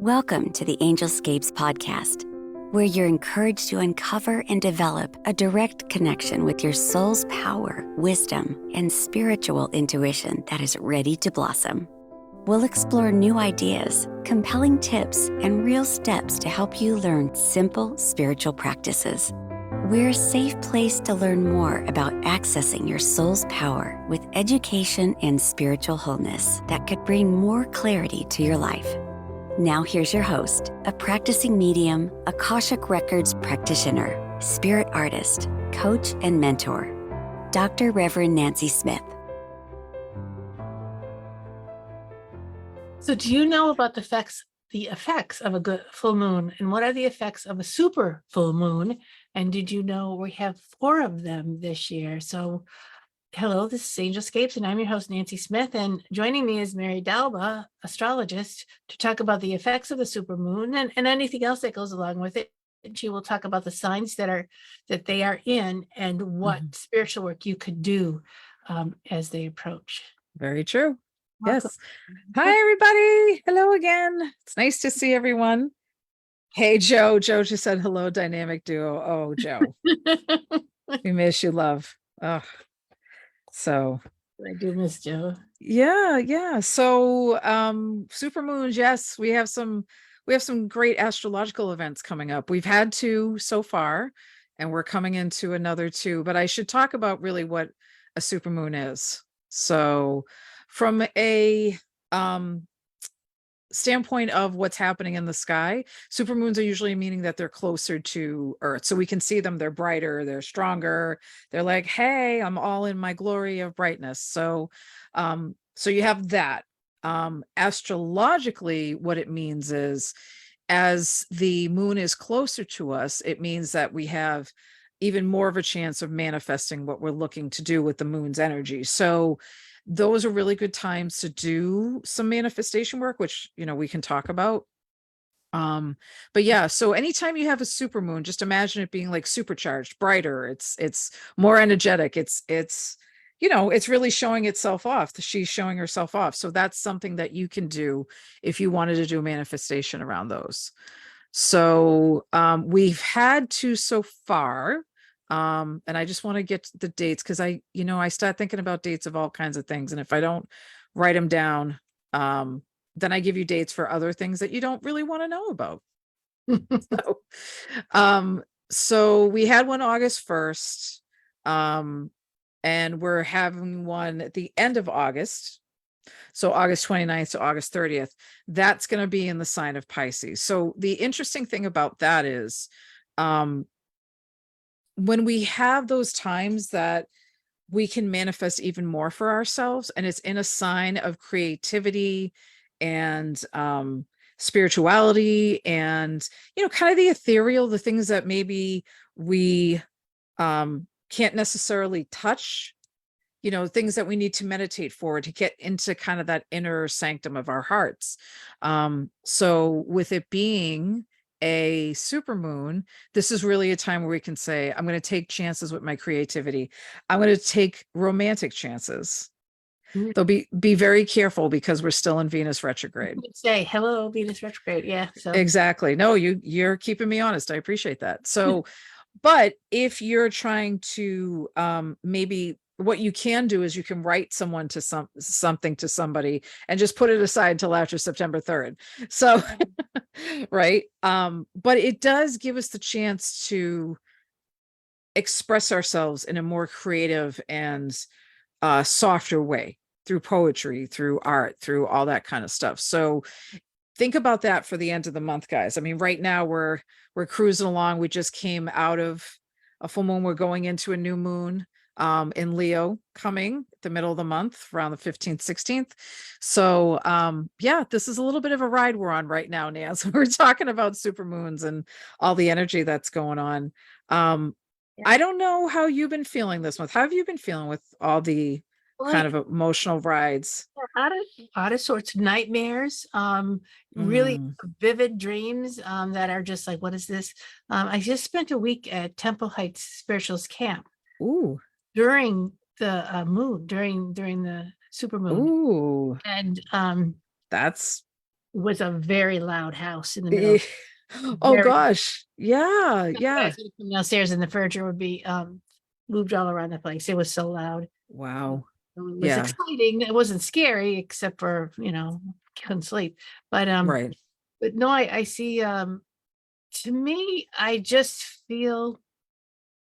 Welcome to the Angelscapes podcast, where you're encouraged to uncover and develop a direct connection with your soul's power, wisdom, and spiritual intuition that is ready to blossom. We'll explore new ideas, compelling tips, and real steps to help you learn simple spiritual practices. We're a safe place to learn more about accessing your soul's power with education and spiritual wholeness that could bring more clarity to your life. Now here's your host, a practicing medium, Akashic Records practitioner, spirit artist, coach, and mentor, Dr. Reverend Nancy Smith. So do you know about the effects of a good full moon, and what are the effects of a super full moon? And did you know we have 4 of them this year? So hello, this is Angelscapes, and I'm your host, Nancy Smith, and joining me is Mary Dalba, astrologist, to talk about the effects of the supermoon and anything else that goes along with it. And she will talk about the signs that they are in and what spiritual work you could do as they approach. Very true. Welcome. Yes. Hi, everybody. Hello again. It's nice to see everyone. Hey, Joe. Joe just said hello, dynamic duo. Oh, Joe. We miss you, love. Oh, so I do miss Joe. Yeah. So supermoons, yes, we have some great astrological events coming up. We've had 2 so far, and we're coming into another 2, but I should talk about really what a supermoon is. So from a standpoint of what's happening in the sky, supermoons are usually meaning that they're closer to Earth, so we can see them. They're brighter, they're stronger, they're like, hey, I'm all in my glory of brightness. So you have that. Astrologically, what it means is, as the moon is closer to us, it means that we have even more of a chance of manifesting what we're looking to do with the moon's energy. So those are really good times to do some manifestation work, which, we can talk about. But yeah, so anytime you have a supermoon, just imagine it being like supercharged, brighter. It's more energetic. It's really showing itself off. She's showing herself off. So that's something that you can do if you wanted to do manifestation around those. So we've had 2 so far. And I just want to get the dates, because I start thinking about dates of all kinds of things. And if I don't write them down, then I give you dates for other things that you don't really want to know about. So we had one August 1st, and we're having one at the end of August. So August 29th to August 30th, that's going to be in the sign of Pisces. So the interesting thing about that is, when we have those times that we can manifest even more for ourselves, and it's in a sign of creativity and spirituality and, kind of the ethereal, the things that maybe we can't necessarily touch, things that we need to meditate for to get into kind of that inner sanctum of our hearts. So with it being a supermoon, this is really a time where we can say, I'm going to take chances with my creativity. I'm going to take romantic chances. They'll be very careful, because we're still in Venus retrograde. Say hello, Venus retrograde. Yeah. So Exactly. No, you're keeping me honest. I appreciate that. So, but if you're trying to maybe, what you can do is you can write something to somebody and just put it aside till after September 3rd. So, right. But it does give us the chance to express ourselves in a more creative and softer way, through poetry, through art, through all that kind of stuff. So think about that for the end of the month, guys. I mean, right now we're cruising along. We just came out of a full moon. We're going into a new moon in Leo, coming the middle of the month, around the 15th, 16th. So yeah, this is a little bit of a ride we're on right now, Nance. We're talking about supermoons and all the energy that's going on. I don't know how you've been feeling this month. How have you been feeling with all the kind of emotional rides? out of sorts, nightmares, really vivid dreams that are just like, what is this? I just spent a week at Temple Heights Spiritualist Camp. Ooh. During the moon, during the supermoon. Ooh. And that's was a very loud house in the middle. Eh, oh Very, gosh. Yeah, you yeah. guys would come downstairs and the furniture would be moved all around the place. It was so loud. Wow. It was Yeah, exciting. It wasn't scary, except for, couldn't sleep. right. But no, I see, to me, I just feel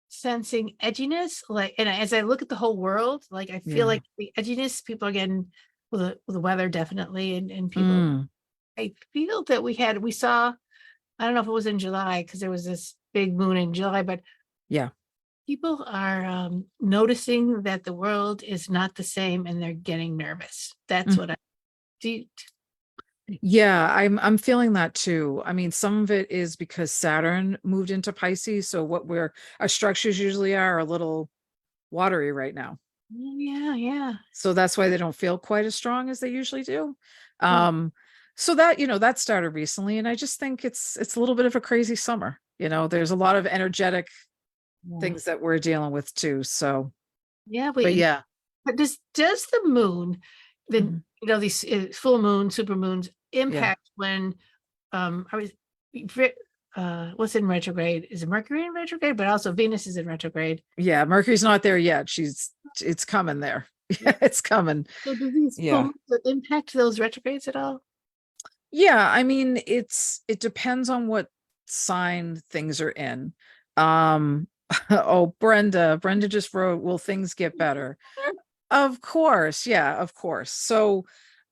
sensing edginess, like, and as I look at the whole world, like, I feel Yeah. like the edginess people are getting with the weather, definitely, and people, Mm, I feel that we saw, I don't know if it was in July, because there was this big moon in July, but yeah. people are, noticing that the world is not the same, and they're getting nervous. That's Mm. what I do. Yeah, I'm feeling that too. I mean, some of it is because Saturn moved into Pisces, so our structures usually are a little watery right now. Yeah, yeah. So that's why they don't feel quite as strong as they usually do. Well, So that, that started recently, and I just think it's a little bit of a crazy summer. There's a lot of energetic yeah. things that we're dealing with too. So, Yeah, but yeah. but does the moon, Mhm. these full moon, super moons Yeah. impact when I was what's in retrograde? Is it Mercury in retrograde? But also Venus is in retrograde. Yeah, Mercury's not there yet. It's coming there. Yeah. Yeah, it's coming. So do these full Yeah. moons impact those retrogrades at all? Yeah, I mean, it depends on what sign things are in. Um, oh, Brenda just wrote, "Will things get better?" Of course, yeah, of course. So,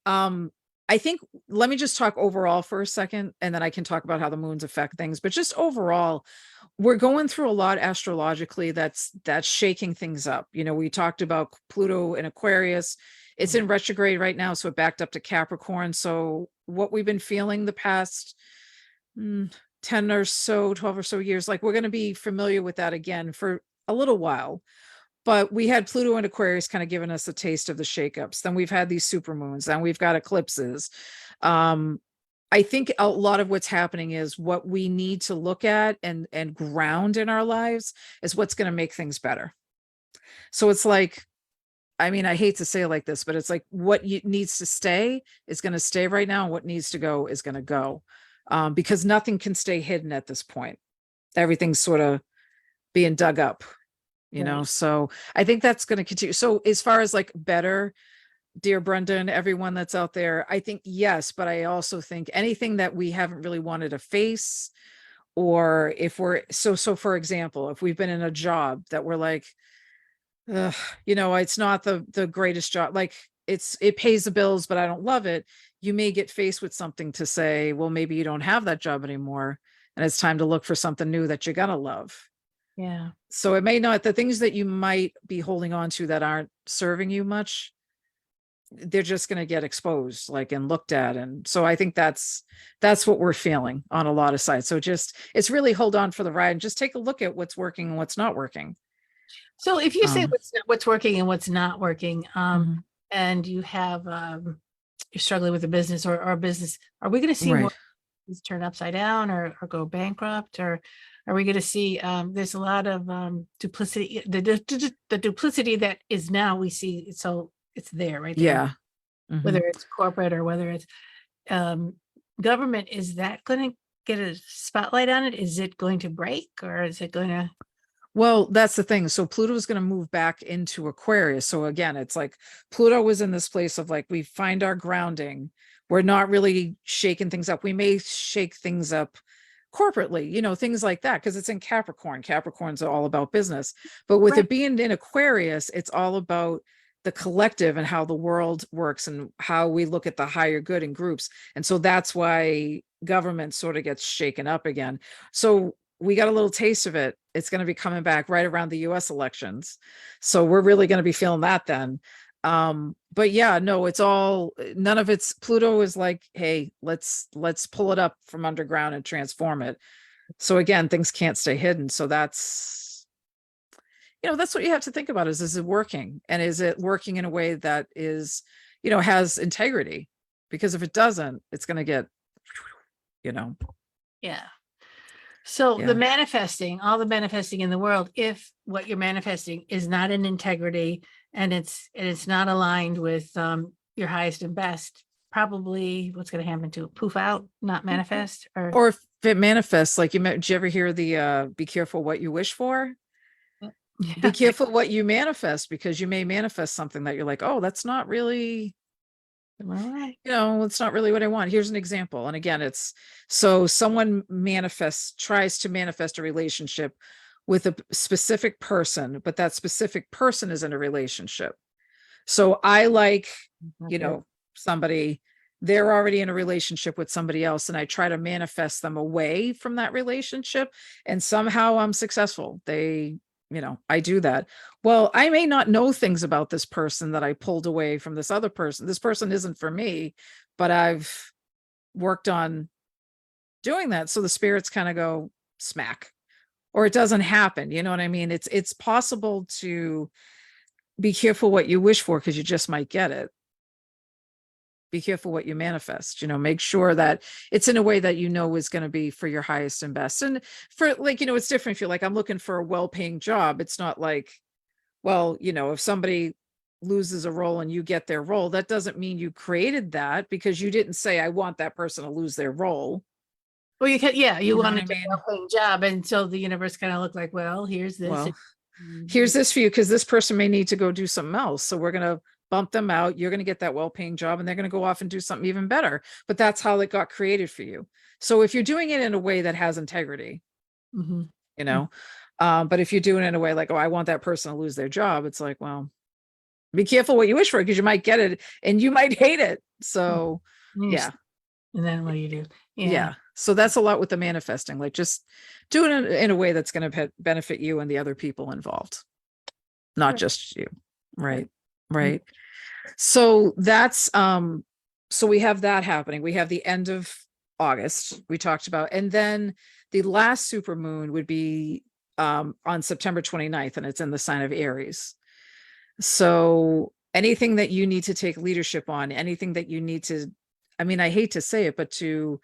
um, I think let me just talk overall for a second, and then I can talk about how the moons affect things. But just overall, we're going through a lot astrologically that's shaking things up. We talked about Pluto in Aquarius. It's in retrograde right now, so it backed up to Capricorn. So what we've been feeling the past 10 or so, 12 or so years, like we're going to be familiar with that again for a little while. But we had Pluto and Aquarius kind of giving us a taste of the shakeups. Then we've had these supermoons, then we've got eclipses. I think a lot of what's happening is what we need to look at and ground in our lives is what's going to make things better. So it's like, I mean, I hate to say it like this, but it's like needs to stay is going to stay right now, and what needs to go is going to go, because nothing can stay hidden at this point. Everything's sort of being dug up. Right. So I think that's going to continue. So as far as like better, dear Brenda and everyone that's out there, I think yes, but I also think anything that we haven't really wanted to face, or if we're so for example, if we've been in a job that we're like, ugh, it's not the greatest job, like it pays the bills, but I don't love it. You may get faced with something to say, well, maybe you don't have that job anymore, and it's time to look for something new that you're gonna love. Yeah. So it may not, the things that you might be holding on to that aren't serving you much, they're just going to get exposed, like, and looked at. And so I think that's what we're feeling on a lot of sides. So it's really hold on for the ride and just take a look at what's working and what's not working. So if you say Um, what's working and what's not working, mhm. and you have you're struggling with a business or a business, are we going to see more Right. things turn upside down or go bankrupt, or are we going to see there's a lot of duplicity, the duplicity that is now we see, so it's there right there, Yeah. whether Mhm. it's corporate or whether it's um government. Is that going to get a spotlight on it? Is it going to break, or is it going to? Well, that's the thing. So Pluto is going to move back into Aquarius. So again, it's like Pluto was in this place of like, we find our grounding. We're not really shaking things up. We may shake things up corporately, things like that, because it's in Capricorn. Capricorn's all about business. But with Right. it being in Aquarius, it's all about the collective and how the world works and how we look at the higher good in groups. And so that's why government sort of gets shaken up again. So we got a little taste of it. It's going to be coming back right around the US elections. So we're really going to be feeling that then. But yeah, no, it's all, none of it's, Pluto is like, hey, let's pull it up from underground and transform it. So again, things can't stay hidden. So that's what you have to think about is it working? And is it working in a way that is, has integrity? Because if it doesn't, it's going to get, you know, Yeah. So yeah. all the manifesting in the world, if what you're manifesting is not in integrity and it's not aligned with your highest and best, probably what's going to happen to it? Poof out, not manifest, Or if it manifests, like did you ever hear the be careful what you wish for? Be careful what you manifest, because you may manifest something that you're like, oh, that's not really, All right. it's not really what I want. Here's an example. And again, it's so someone tries to manifest a relationship with a specific person, but that specific person is in a relationship. So I like, Okay. somebody, they're already in a relationship with somebody else, and I try to manifest them away from that relationship, and somehow I'm successful. I do that. Well, I may not know things about this person that I pulled away from this other person. This person isn't for me, but I've worked on doing that. So the spirits kind of go smack, or it doesn't happen. You know what I mean? It's possible to be careful what you wish for, because you just might get it. Be careful what you manifest, make sure that it's in a way that is going to be for your highest and best. And for it's different if you're like, I'm looking for a well-paying job. It's not like, well, if somebody loses a role and you get their role, that doesn't mean you created that, because you didn't say, I want that person to lose their role. Well, you could, yeah, you know wanted what I a mean? well-paying job, and so the universe kind of looked like, well, here's this. Well, here's this for you, because this person may need to go do something else. So we're going to bump them out. You're going to get that well-paying job, and they're going to go off and do something even better. But that's how it got created for you. So if you're doing it in a way that has integrity, Mhm. but if you're doing it in a way like, oh, I want that person to lose their job, it's like, well, be careful what you wish for, because you might get it and you might hate it. So yeah. And then what do you do? Yeah. So that's a lot with the manifesting, like just do it in a way that's going to benefit you and the other people involved, not Right. just you. Right. Right. So that's, so we have that happening. We have the end of August we talked about, and then the last super moon would be on September 29th, and it's in the sign of Aries. So anything that you need to take leadership on, anything that you need to, I hate to say it, but to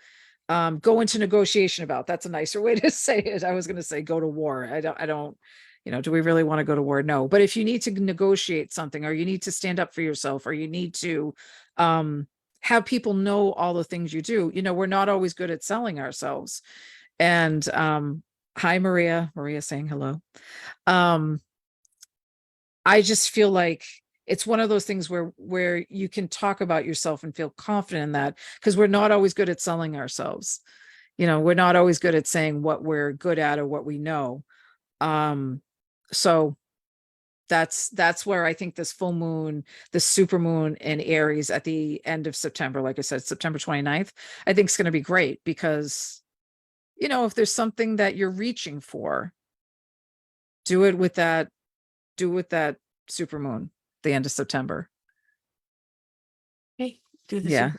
go into negotiation about, that's a nicer way to say it. I was going to say go to war. I don't, do we really want to go to war? No. But if you need to negotiate something, or you need to stand up for yourself, or you need to have people know all the things you do, we're not always good at selling ourselves. And hi, Maria saying hello. I just feel like it's one of those things where you can talk about yourself and feel confident in that, because we're not always good at selling ourselves. We're not always good at saying what we're good at or what we know. So that's where I think this full moon, the super moon in Aries at the end of September, like I said, September 29th, I think is going to be great, because, if there's something that you're reaching for, do it with that super moon, the end of September. Okay. Do the Yeah.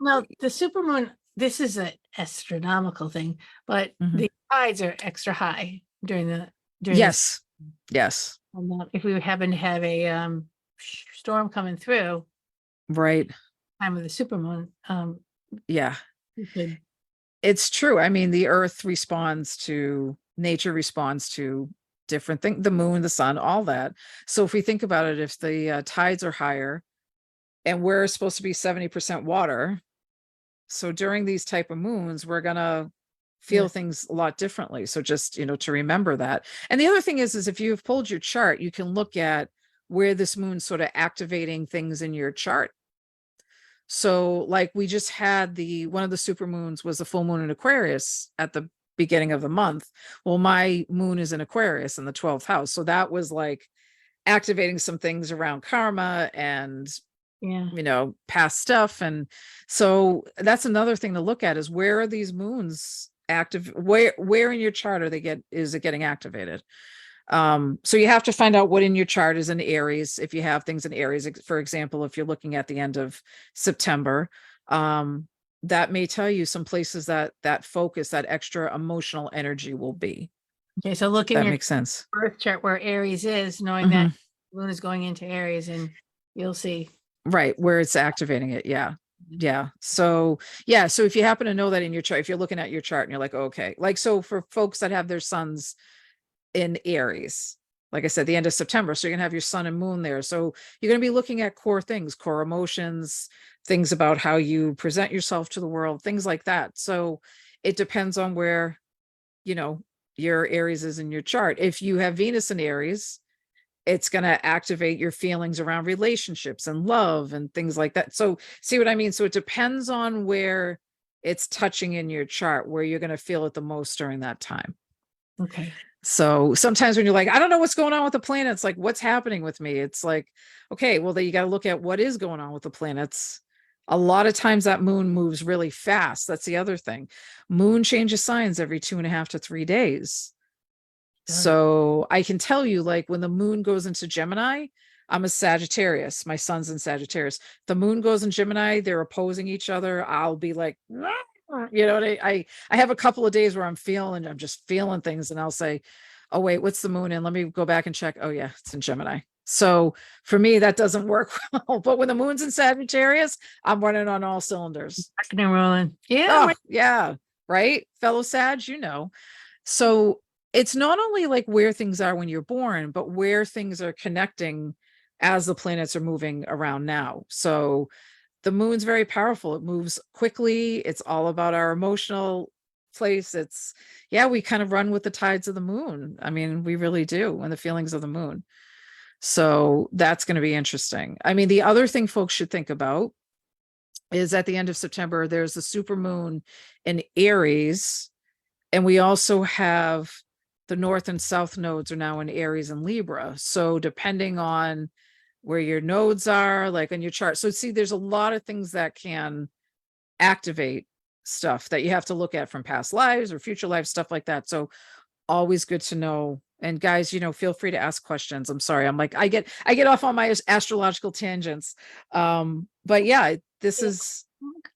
Well, the supermoon, this is an astronomical thing, but the tides are extra high during Yes. if we happen to have a storm coming through, Right. time of the supermoon, Yeah. we could, It's true. The earth nature responds to different things, the moon, the sun, all that. So if we think about it, if the tides are higher, and we're supposed to be 70% water, so during these type of moons, we're going to feel things a lot differently. So just, to remember that. And the other thing is if you've pulled your chart, you can look at where this moon's sort of activating things in your chart. So like we just had one of the super moons was the full moon in Aquarius at the beginning of the month. Well, my moon is in Aquarius in the 12th house. So that was like activating some things around karma and past stuff. And so that's another thing to look at, is where are these moons active? Where in your chart is it getting activated? So you have to find out what in your chart is in Aries. If you have things in Aries, for example, if you're looking at the end of September, that may tell you some places that focus, that extra emotional energy will be. okay. So look in That your makes sense. birth chart where Aries is, knowing that moon is going into Aries, and you'll see. Right, where it's activating it. Yeah. So if you happen to know that in your chart, if you're looking at your chart and you're like, okay, like, so for folks that have their suns in Aries, like I said, the end of September. So you're gonna have your sun and moon there. So you're gonna be looking at core things, core emotions, things about how you present yourself to the world, things like that. So it depends on where, you know, your Aries is in your chart. If you have Venus in Aries, it's going to activate your feelings around relationships and love and things like that. So see what I mean? So it depends on where it's touching in your chart, where you're going to feel it the most during that time. Okay. So sometimes when you're like, I don't know what's going on with the planets, like what's happening with me? It's like, okay, well, then you got to look at what is going on with the planets. A lot of times that moon moves really fast. That's the other thing. Moon changes signs every 2.5 to 3 days. So I can tell you, like when the moon goes into Gemini, I'm a Sagittarius. My son's in Sagittarius. The moon goes in Gemini, they're opposing each other. I'll be like, you know, I have a couple of days where I'm just feeling things, and I'll say, oh wait, what's the moon in? Let me go back and check. Oh yeah, it's in Gemini. So for me, that doesn't work well. But when the moon's in Sagittarius, I'm running on all cylinders. Rocking and rolling. Yeah. Oh, yeah. Right. Fellow Sag, you know. So it's not only like where things are when you're born, but where things are connecting as the planets are moving around now. So the moon's very powerful. It moves quickly. It's all about our emotional place. It's, yeah, we kind of run with the tides of the moon. I mean, we really do, and the feelings of the moon. So that's going to be interesting. I mean, the other thing folks should think about is at the end of September, there's the supermoon in Aries. And we also have the North and South nodes are now in Aries and Libra. So depending on where your nodes are, like on your chart. So see, there's a lot of things that can activate stuff that you have to look at from past lives or future lives, stuff like that. So always good to know. And guys, you know, feel free to ask questions. I'm sorry. I'm like, I get off on my astrological tangents. But yeah, this is.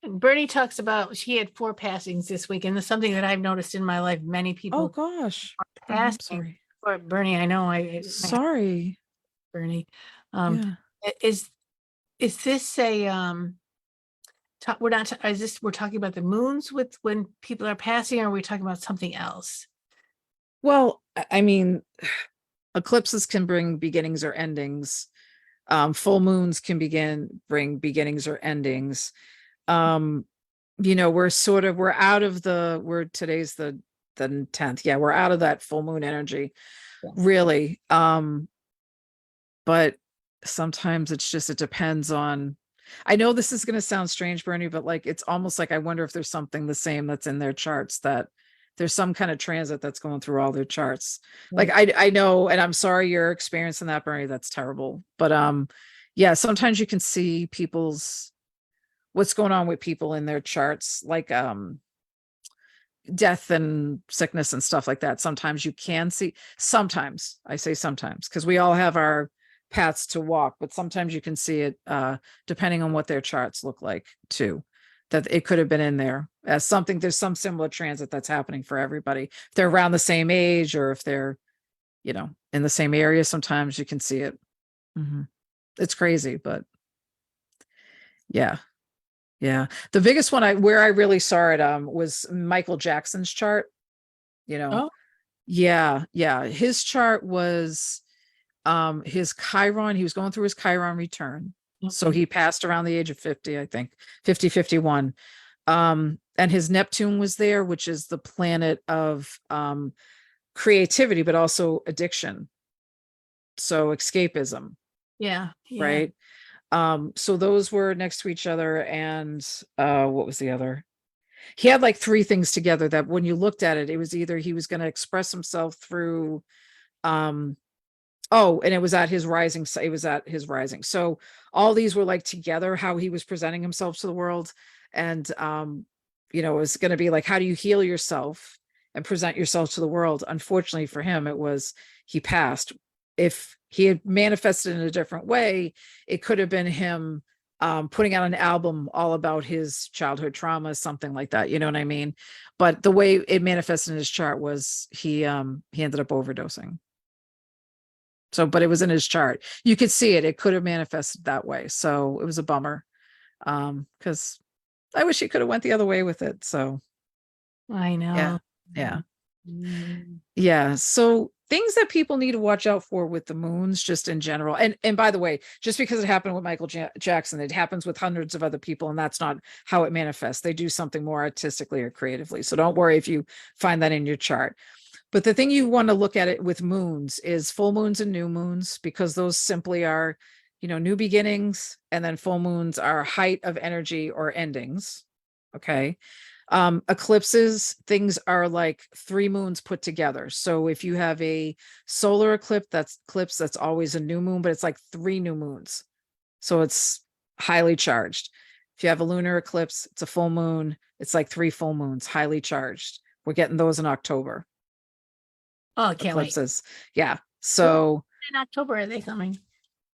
Bernie talks about she had 4 passings this week, and it's something that I've noticed in my life. Many people Oh gosh. are I'm passing. sorry. Or Bernie, I know Sorry. Bernie. Yeah. Is this a we're not is this we're talking about the moons with when people are passing, or are we talking about something else? Well, I mean, eclipses can bring beginnings or endings. Full moons can bring beginnings or endings. You know, we're out of today's the 10th. Yeah, we're out of that full moon energy, really. But sometimes it depends on, I know this is going to sound strange, Bernie, but like, it's almost like, I wonder if there's something the same that's in their charts, that there's some kind of transit that's going through all their charts. Like, I know, and I'm sorry you're experiencing that, Bernie, that's terrible. But, yeah, sometimes you can see what's going on with people in their charts, like, death and sickness and stuff like that. Sometimes you can see, sometimes I say sometimes, because we all have our paths to walk, but sometimes you can see it, depending on what their charts look like too, that it could have been in there as something. There's some similar transit that's happening for everybody. If they're around the same age, or if they're, you know, in the same area, sometimes you can see it. It's crazy, but yeah. Yeah. The biggest one where I really saw it was Michael Jackson's chart, you know. Oh. Yeah, yeah. His chart was his Chiron, he was going through his Chiron return. So Okay. he passed around the age of 50, I think, 50, 51. And his Neptune was there, which is the planet of creativity, but also addiction. So escapism. Yeah. Right. So those were next to each other. And what was the other? He had like 3 things together that when you looked at it, it was either he was going to express himself through and it was at his rising. So all these were like together, how he was presenting himself to the world. And you know, it was going to be like, how do you heal yourself and present yourself to the world? Unfortunately for him, it was, he passed. If he had manifested in a different way, it could have been him putting out an album all about his childhood trauma, something like that. You know what I mean? But the way it manifested in his chart was he ended up overdosing. So, but it was in his chart. You could see it. It could have manifested that way. So it was a bummer. Because I wish he could have went the other way with it. So I know. yeah. Yeah. So things that people need to watch out for with the moons, just in general. And by the way, just because it happened with Michael Jackson, it happens with hundreds of other people, and that's not how it manifests. They do something more artistically or creatively. So don't worry if you find that in your chart. But the thing you want to look at it with moons is full moons and new moons, because those simply are, new beginnings, and then full moons are height of energy or endings. Okay. Eclipses, things are like three moons put together. So if you have a solar eclipse, that's always a new moon, but it's like three new moons. So it's highly charged. If you have a lunar eclipse, it's a full moon. It's like three full moons, highly charged. We're getting those in October. Oh, I can't wait. Eclipses. Yeah. So In October, are they coming?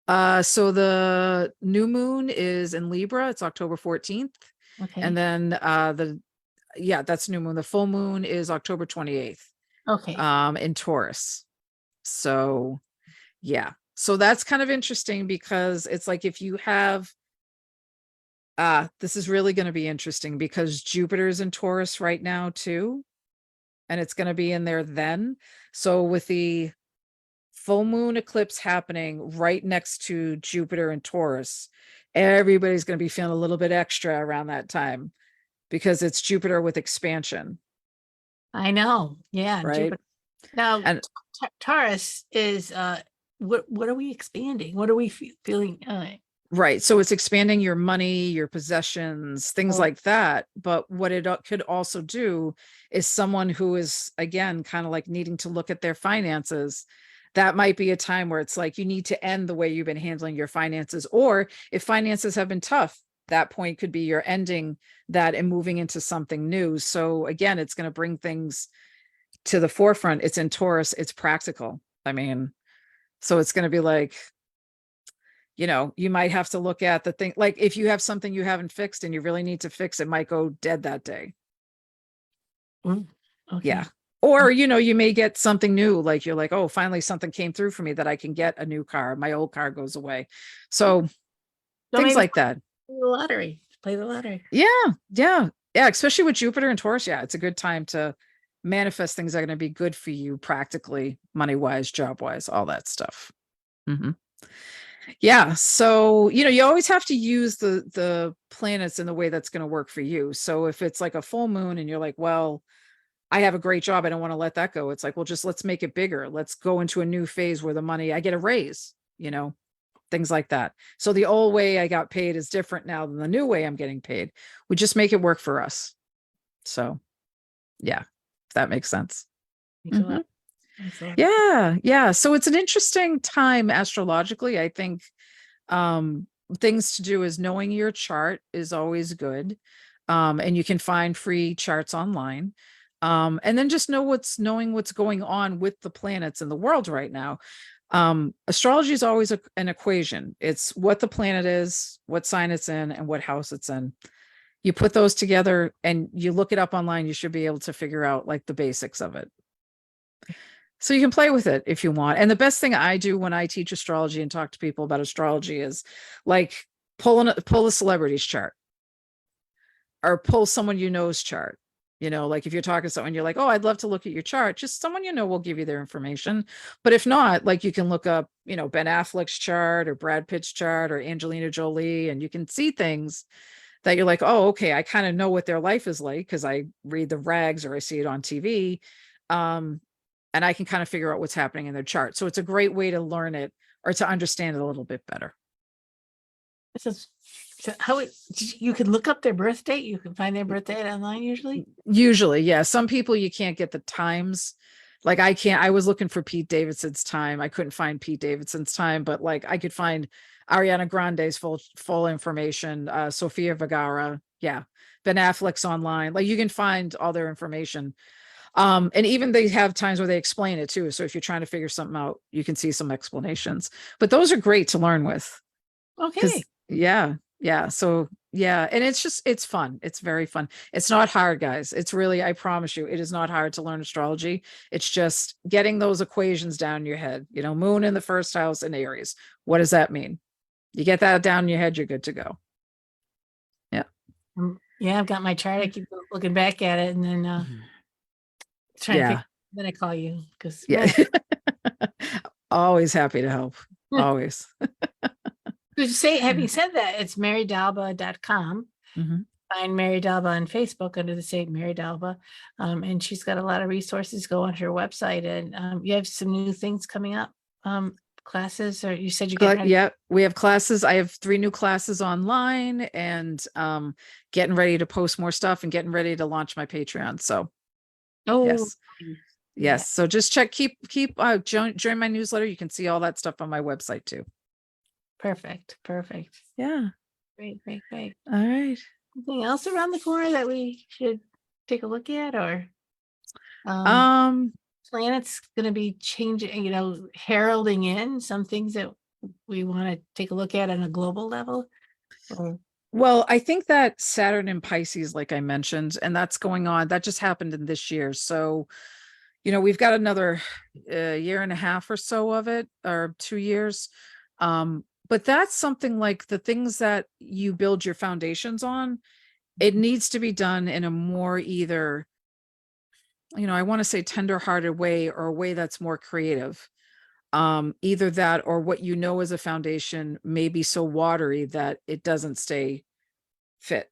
so the new moon is in Libra. It's October 14th. Okay. And then that's new moon. The full moon is October 28th. Okay. In Taurus. So yeah. So that's kind of interesting, because it's like if you have this is really going to be interesting, because Jupiter is in Taurus right now too. And it's going to be in there then. So with the full moon eclipse happening right next to Jupiter and Taurus, everybody's going to be feeling a little bit extra around that time, because it's Jupiter with expansion. I know. Yeah. Right. Jupiter. Now, And Taurus is what are we expanding? What are we feeling? right. So it's expanding your money, your possessions, things like that. But what it could also do is someone who is, again, kind of like needing to look at their finances. That might be a time where it's like you need to end the way you've been handling your finances. Or if finances have been tough, that point could be you're ending that and moving into something new. So again, it's going to bring things to the forefront. It's in Taurus. It's practical. I mean, so it's going to be like, you might have to look at the thing, like if you have something you haven't fixed and you really need to fix, it might go dead that day. Okay. Yeah. Or, you may get something new, like you're like, oh, finally something came through for me that I can get a new car. My old car goes away. So things like that. Play the lottery. Play the lottery. Yeah. Yeah. Yeah. Especially with Jupiter and Taurus. Yeah. It's a good time to manifest things that are going to be good for you practically, money wise, job wise, all that stuff. Mm-hmm. Yeah. So, you always have to use the planets in the way that's going to work for you. So if it's like a full moon and you're like, well, I have a great job, I don't want to let that go. It's like, well, just let's make it bigger. Let's go into a new phase where I get a raise, things like that. So the old way I got paid is different now than the new way I'm getting paid. We just make it work for us. So yeah, if that makes sense. Mm-hmm. Yeah. Yeah. So it's an interesting time astrologically. I think things to do is knowing your chart is always good. And you can find free charts online. And then just knowing what's going on with the planets in the world right now. Astrology is always an equation. It's what the planet is, what sign it's in, and what house it's in. You put those together and you look it up online, you should be able to figure out like the basics of it. So you can play with it if you want. And the best thing I do when I teach astrology and talk to people about astrology is like pull a celebrity's chart, or pull someone chart. Like if you're talking to someone, you're like, oh, I'd love to look at your chart. Just someone will give you their information. But if not, like you can look up, Ben Affleck's chart or Brad Pitt's chart or Angelina Jolie, and you can see things that you're like, oh, okay, I kind of know what their life is like because I read the rags or I see it on TV. And I can kind of figure out what's happening in their chart. So it's a great way to learn it or to understand it a little bit better. You can look up their birth date. You can find their birth date online usually. Usually, yeah. Some people you can't get the times. Like I was looking for Pete Davidson's time. I couldn't find Pete Davidson's time, but like I could find Ariana Grande's full information, Sofia Vergara. Yeah. Ben Affleck's online. Like you can find all their information. And even they have times where they explain it too. So if you're trying to figure something out, you can see some explanations, but those are great to learn with. Okay. Yeah. Yeah. So yeah. And it's fun. It's very fun. It's not hard, guys. It's really, I promise you, it is not hard to learn astrology. It's just getting those equations down in your head, moon in the first house in Aries. What does that mean? You get that down in your head, you're good to go. Yeah. Yeah. I've got my chart. I keep looking back at it and then, trying to figure then I call you because Yeah. Always happy to help. Always. having said that, it's marydalba.com. Mhm. Find Mary Dalba on Facebook under the same Mary Dalba. And she's got a lot of resources. Go on her website, and you have some new things coming up. Classes, or you said you're getting ready. Yeah, we have classes. I have 3 new classes online, and getting ready to post more stuff and getting ready to launch my Patreon. So Oh, yes. nice. Yes. So just check, keep join my newsletter. You can see all that stuff on my website too. Perfect. Yeah. Great. All right. Anything else around the corner that we should take a look at, or planets going to be changing, heralding in some things that we want to take a look at on a global level? Or Well, I think that Saturn in Pisces, like I mentioned, and that's going on, that just happened in this year. So, we've got another year and a half or so of it, or 2 years. But that's something like the things that you build your foundations on, it needs to be done in a more either, I want to say tender-hearted way, or a way that's more creative. Either that, or what as a foundation may be so watery that it doesn't stay fit.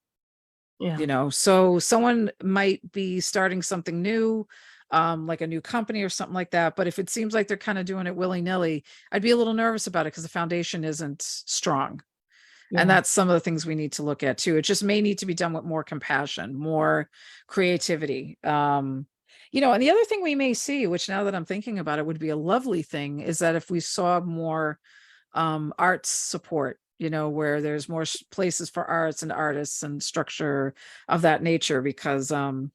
yeah. So someone might be starting something new, like a new company or something like that. But if it seems like they're kind of doing it willy-nilly, I'd be a little nervous about it because the foundation isn't strong. And Yeah. that's some of the things we need to look at too. It just may need to be done with more compassion, more creativity. And the other thing we may see, which now that I'm thinking about it would be a lovely thing, is that if we saw more arts support, where there's more places for arts and artists and structure of that nature, because a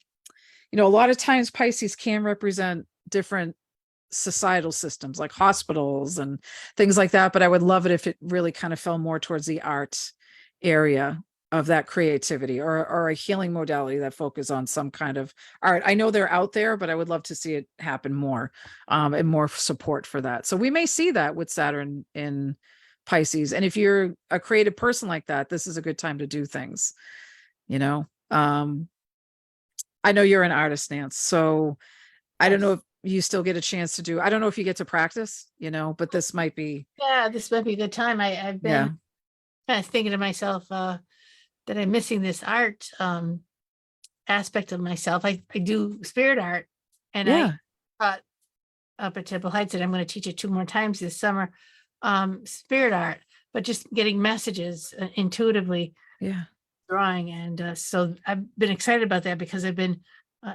lot of times Pisces can represent different societal systems like hospitals and things like that, but I would love it if it really kind of fell more towards the art area of that creativity, or a healing modality that focus on some kind of art. I know they're out there, but I would love to see it happen more, and more support for that. So we may see that with Saturn in Pisces. And if you're a creative person like that, this is a good time to do things, I know you're an artist, Nance, so I don't know Yes. if you still get a chance to do, I don't know if you get to practice, but this might be, Yeah, this might be a good time. I've yeah, been kind of thinking to myself that I'm missing this art aspect of myself. I do spirit art, and I yeah, taught up at Temple Heights, and I'm going to teach it 2 more times this summer. Spirit art, but just getting messages intuitively yeah. drawing. And so I've been excited about that because I've been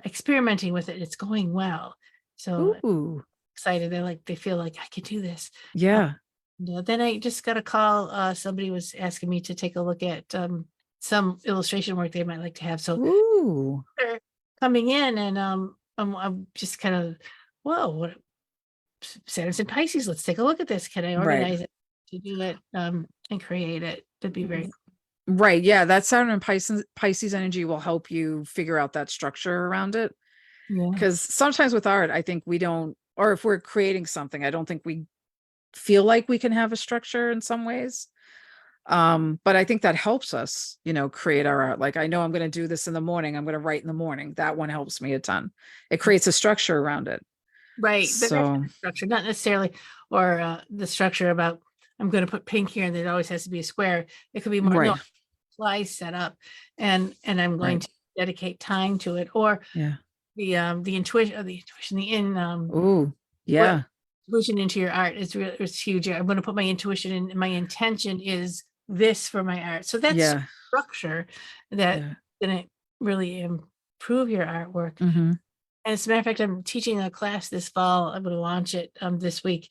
experimenting with it. It's going well. So Ooh, excited. They feel like I can do this. yeah. Then I just got a call. Somebody was asking me to take a look at some illustration work they might like to have. So Ooh, they're coming in, and I'm just kind of, whoa, what Saturn's in Pisces. Let's take a look at this. Can I right. organize it to do it and create it? That'd be very Right. Yeah. That Saturn and Pisces energy will help you figure out that structure around it. cool. Yeah. Because sometimes with art, I think we don't, or if we're creating something, I don't think we feel like we can have a structure in some ways. But I think that helps us, create our art. Like, I know I'm going to do this in the morning. I'm going to write in the morning. That one helps me a ton. It creates a structure around it. Right. But that's So, the structure, not necessarily, or the structure about I'm going to put pink here and it always has to be a square. It could be more, no, right. fly set up, and I'm going Right. to dedicate time to it, or Yeah. the intuition, Ooh, what yeah. intuition into your art is really, it's huge. I'm going to put my intuition in, and my intention is this for my art. So that's Yeah. structure that Yeah. going to really improve your artwork. Mm-hmm. And as a matter of fact, I'm teaching a class this fall. I'm going to launch it this week,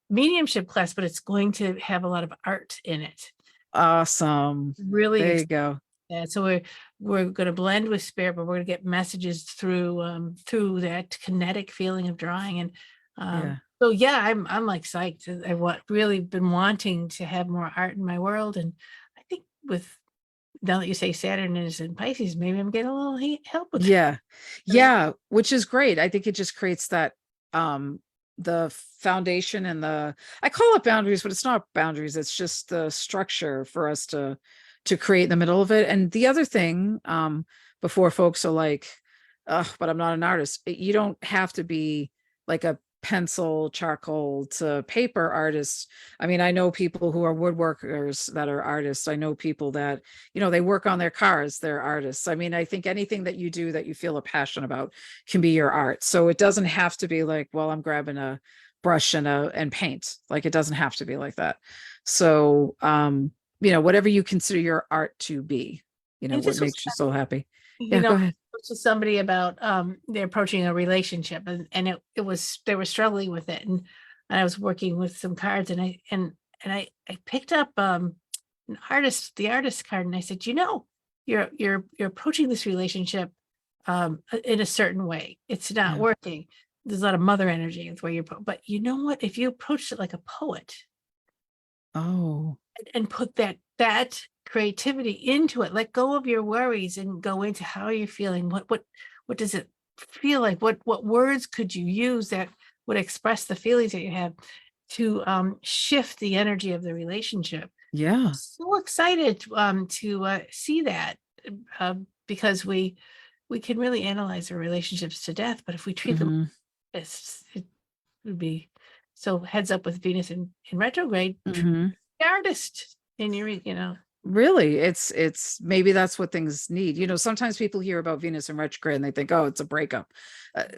mediumship class, but it's going to have a lot of art in it. Awesome. Really There you excited. go. So we're going to blend with spirit, but we're going to get messages through that kinetic feeling of drawing. And Yeah. so yeah, I'm like psyched. I've really been wanting to have more art in my world, and I think with now that you say Saturn is in Pisces, maybe I'm getting a little help with it. Yeah. Yeah. Which is great. I think it just creates that, the foundation and I call it boundaries, but it's not boundaries. It's just the structure for us to create in the middle of it. And the other thing, before folks are like, but I'm not an artist. You don't have to be like a pencil, charcoal to paper artist. I mean, I know people who are woodworkers that are artists. I know people that, they work on their cars, they're artists. I mean, I think anything that you do that you feel a passion about can be your art. So it doesn't have to be like, well, I'm grabbing a brush and paint. Like, it doesn't have to be like that. So, whatever you consider your art to be, I what just was, makes you so happy. you Yeah, know, go ahead. to somebody about they're approaching a relationship, and it was, they were struggling with it, and I was working with some cards, and I picked up the artist card, and I said, you're approaching this relationship in a certain way. It's not Yeah. working. There's a lot of mother energy. It's where but you know what? If you approach it like a poet, Oh, and put that creativity into it, let go of your worries and go into how you're feeling. What does it feel like? What words could you use that would express the feelings that you have to shift the energy of the relationship? yeah. So excited to see that, because we can really analyze our relationships to death, but if we treat them Mhm, it would be. So heads up with Venus in retrograde, mhm. the artist in your, Really, it's maybe that's what things need. Sometimes people hear about Venus in retrograde and they think, oh, it's a breakup.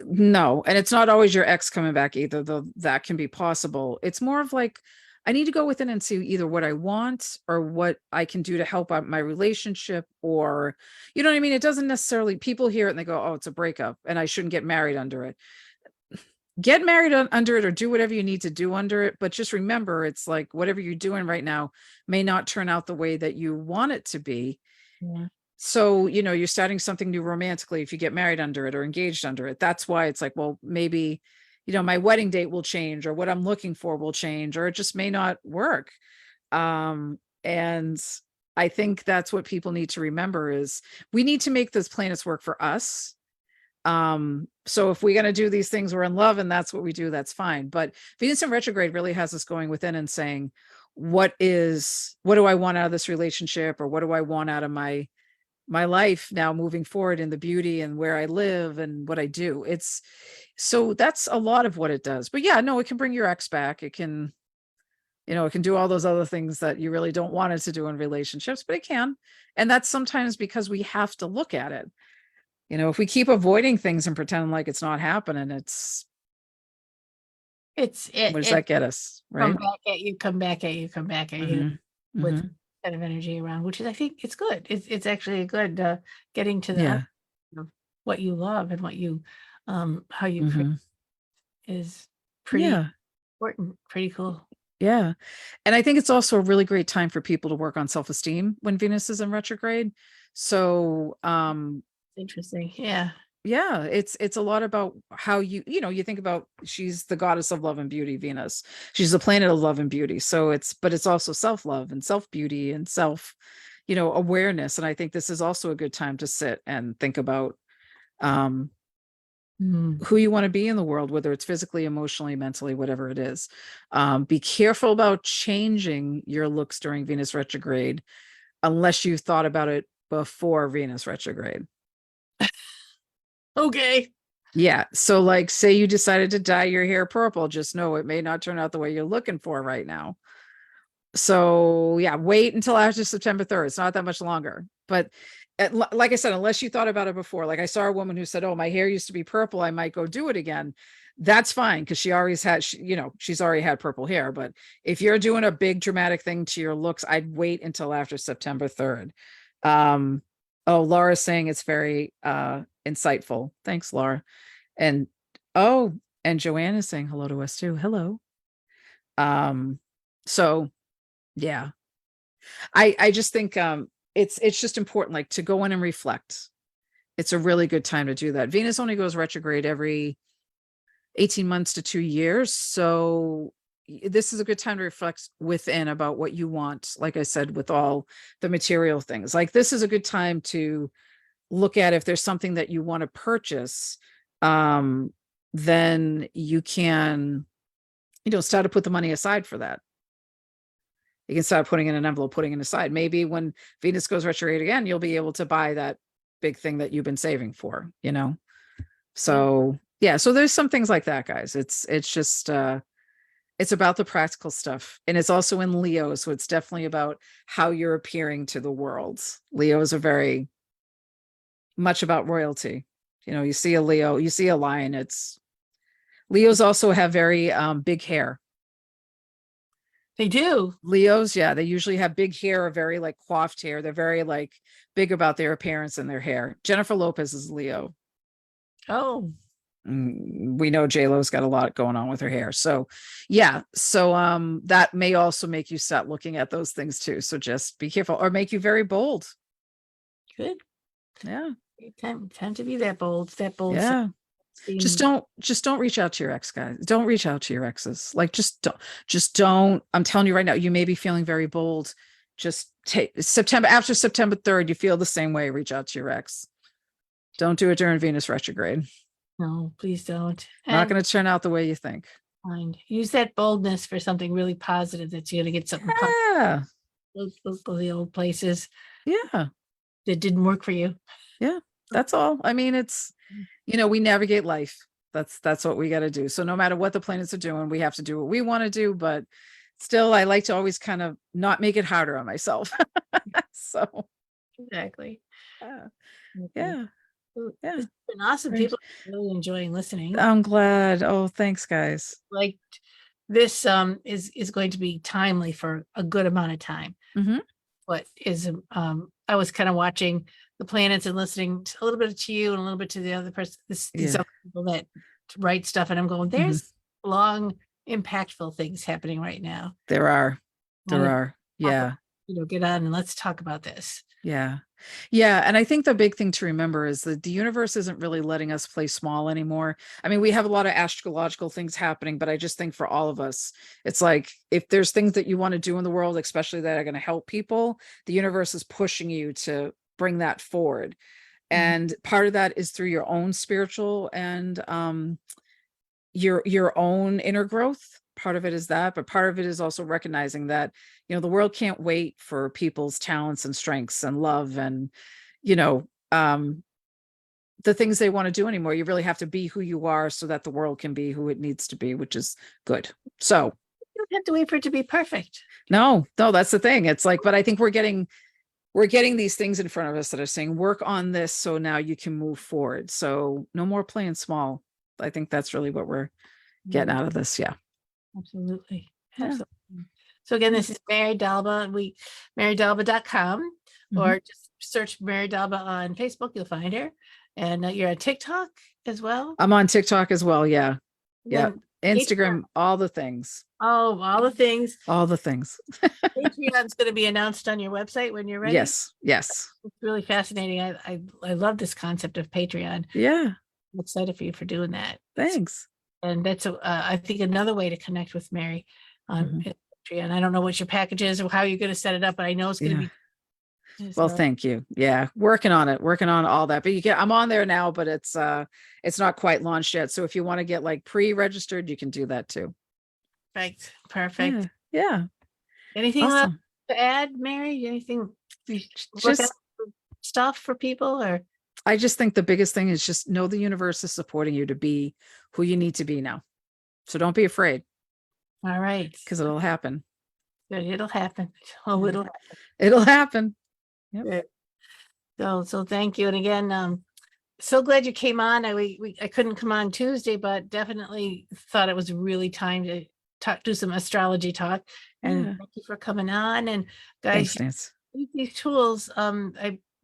No, and it's not always your ex coming back either, though that can be possible. It's more of like, I need to go within and see either what I want or what I can do to help out my relationship, or, you know what I mean? It doesn't necessarily, people hear it and they go, oh, it's a breakup and I shouldn't get married under it. Get married under it or do whatever you need to do under it. But just remember, it's like whatever you're doing right now may not turn out the way that you want it to be. yeah. So, you're starting something new romantically if you get married under it or engaged under it. That's why it's like, well, maybe, my wedding date will change, or what I'm looking for will change, or it just may not work. And I think that's what people need to remember is we need to make those planets work for us. So if we're going to do these things, we're in love and that's what we do, that's fine. But Venus in retrograde really has us going within and saying, what do I want out of this relationship? Or what do I want out of my life now moving forward, in the beauty and where I live and what I do? So that's a lot of what it does. But yeah, no, it can bring your ex back. It can, it can do all those other things that you really don't want it to do in relationships, but it can. And that's sometimes because we have to look at it. If we keep avoiding things and pretending like it's not happening, what does that get us? Come Right. back at you, come back at you, come back at you, Mhm, with mhm. kind of energy around, which is, I think it's good. It's actually a good getting to the Yeah. of what you love and what you how you create Mhm. is pretty Yeah. important, pretty cool. Yeah. And I think it's also a really great time for people to work on self-esteem when Venus is in retrograde. So, Interesting. Yeah. yeah, it's a lot about how you think about, she's the goddess of love and beauty, Venus. She's the planet of love and beauty. So but it's also self-love and self-beauty and awareness. And I think this is also a good time to sit and think about um Mm. who you want to be in the world, whether it's physically, emotionally, mentally, whatever it is. Be careful about changing your looks during Venus retrograde unless you thought about it before Venus retrograde. Okay. Yeah. So like, say you decided to dye your hair purple, just know it may not turn out the way you're looking for right now. So yeah, wait until after September 3rd. It's not that much longer. But like I said, unless you thought about it before, like I saw a woman who said, oh, my hair used to be purple, I might go do it again. That's fine, because she always had, she's already had purple hair. But if you're doing a big dramatic thing to your looks, I'd wait until after September 3rd. Oh, Laura's saying it's very insightful. Thanks, Laura. And oh, and Joanne is saying hello to us too. Hello. So yeah, I just think it's just important, like, to go in and reflect. It's a really good time to do that. Venus only goes retrograde every 18 months to 2 years. So this is a good time to reflect within about what you want. Like I said, with all the material things, like this is a good time to look at if there's something that you want to purchase. Then you can, start to put the money aside for that. You can start putting in an envelope, putting it aside. Maybe when Venus goes retrograde again, you'll be able to buy that big thing that you've been saving for. So yeah, so there's some things like that, guys. It's just it's about the practical stuff. And it's also in Leo. So it's definitely about how you're appearing to the world. Leos are very much about royalty. You know, you see a Leo, you see a lion, it's Leos also have very big hair. They do. Leos, yeah, they usually have big hair or very like coiffed hair. They're very like big about their appearance and their hair. Jennifer Lopez is Leo. Oh, We know J-Lo's got a lot going on with her hair. So yeah. So that may also make you start looking at those things too. So just be careful or make you very bold. good. Yeah. Time to be that bold. That bold. Yeah. Being- Just don't reach out to your ex, guys. Don't reach out to your exes. Like just don't. I'm telling you right now, you may be feeling very bold. Just take after September 3rd, you feel the same way. Reach out to your ex. Don't do it during Venus retrograde. No, please don't. Not going to turn out the way you think. Use that boldness for something really positive that's going to get something Yeah. the old places Yeah. that didn't work for you. Yeah. That's all. I mean, it's, we navigate life. That's what we got to do. So no matter what the planets are doing, we have to do what we want to do. But still, I like to always kind of not make it harder on myself. So Exactly. yeah. Okay. Yeah. Yeah. It's been awesome. Great. People are really enjoying listening. I'm glad. Oh, thanks, guys. Like this is going to be timely for a good amount of time. Mhm. What is I was kind of watching the planets and listening a little bit to you and a little bit to the other person, these Yeah. other people that write stuff, and I'm going, there's long, impactful things happening right now. There are. There Wanna are. Yeah. Get on and let's talk about this. Yeah. Yeah. And I think the big thing to remember is that the universe isn't really letting us play small anymore. I mean, we have a lot of astrological things happening, but I just think for all of us, it's like if there's things that you want to do in the world, especially that are going to help people, the universe is pushing you to bring that forward. And part of that is through your own spiritual and your own inner growth. Part of it is that, but part of it is also recognizing that, the world can't wait for people's talents and strengths and love and, the things they want to do anymore. You really have to be who you are so that the world can be who it needs to be, which is good. So You don't have to wait for it to be perfect. no, that's the thing. It's like, but I think we're getting these things in front of us that are saying, work on this. So now you can move forward. So no more playing small. I think that's really what we're getting out of this. Yeah. Absolutely. Yeah. Absolutely. So again, this is Mary Dalba, marydalba.com, or just search Mary Dalba on Facebook, you'll find her. And you're on TikTok as well. I'm on TikTok as well. Yeah. Yeah. Then Instagram, all the things. Oh, all the things. All the things. Patreon's going to be announced on your website when you're ready. Yes. It's really fascinating. I love this concept of Patreon. Yeah. I'm excited for you for doing that. Thanks. And that's I think another way to connect with Mary on Patreon. I don't know what your package is or how you're going to set it up, but I know it's going to be. Well, thank you. Yeah, working on all that. But I'm on there now, but it's not quite launched yet. So if you want to get like pre-registered, you can do that too. Perfect. Yeah. Anything Awesome. to add, Mary? Anything Just stuff for people, or? I just think the biggest thing is just know the universe is supporting you to be who you need to be now. So don't be afraid. All right. Because it'll happen. It'll happen. Oh, it'll happen. It'll happen. Yep. So thank you. And again, so glad you came on. I couldn't come on Tuesday, but definitely thought it was really time to do some astrology talk. And thank you for coming on. And guys, Thanks, these tools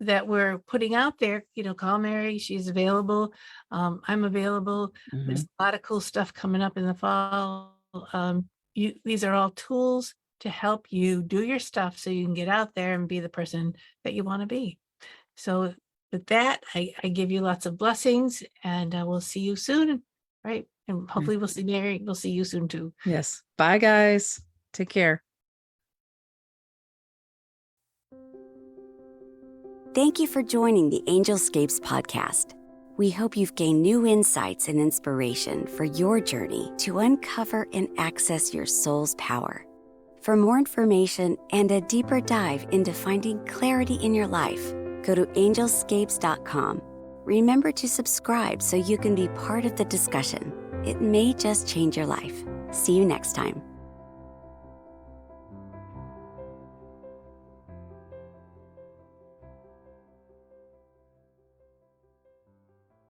that we're putting out there, call Mary. She's available. I'm available. There's a lot of cool stuff coming up in the fall. These are all tools to help you do your stuff so you can get out there and be the person that you want to be. So with that, I give you lots of blessings, and we'll see you soon. Right. And hopefully we'll see Mary. We'll see you soon too. Yes. Bye, guys. Take care. Thank you for joining the Angelscapes podcast. We hope you've gained new insights and inspiration for your journey to uncover and access your soul's power. For more information and a deeper dive into finding clarity in your life, go to angelscapes.com Remember to subscribe so you can be part of the discussion. It may just change your life. See you next time.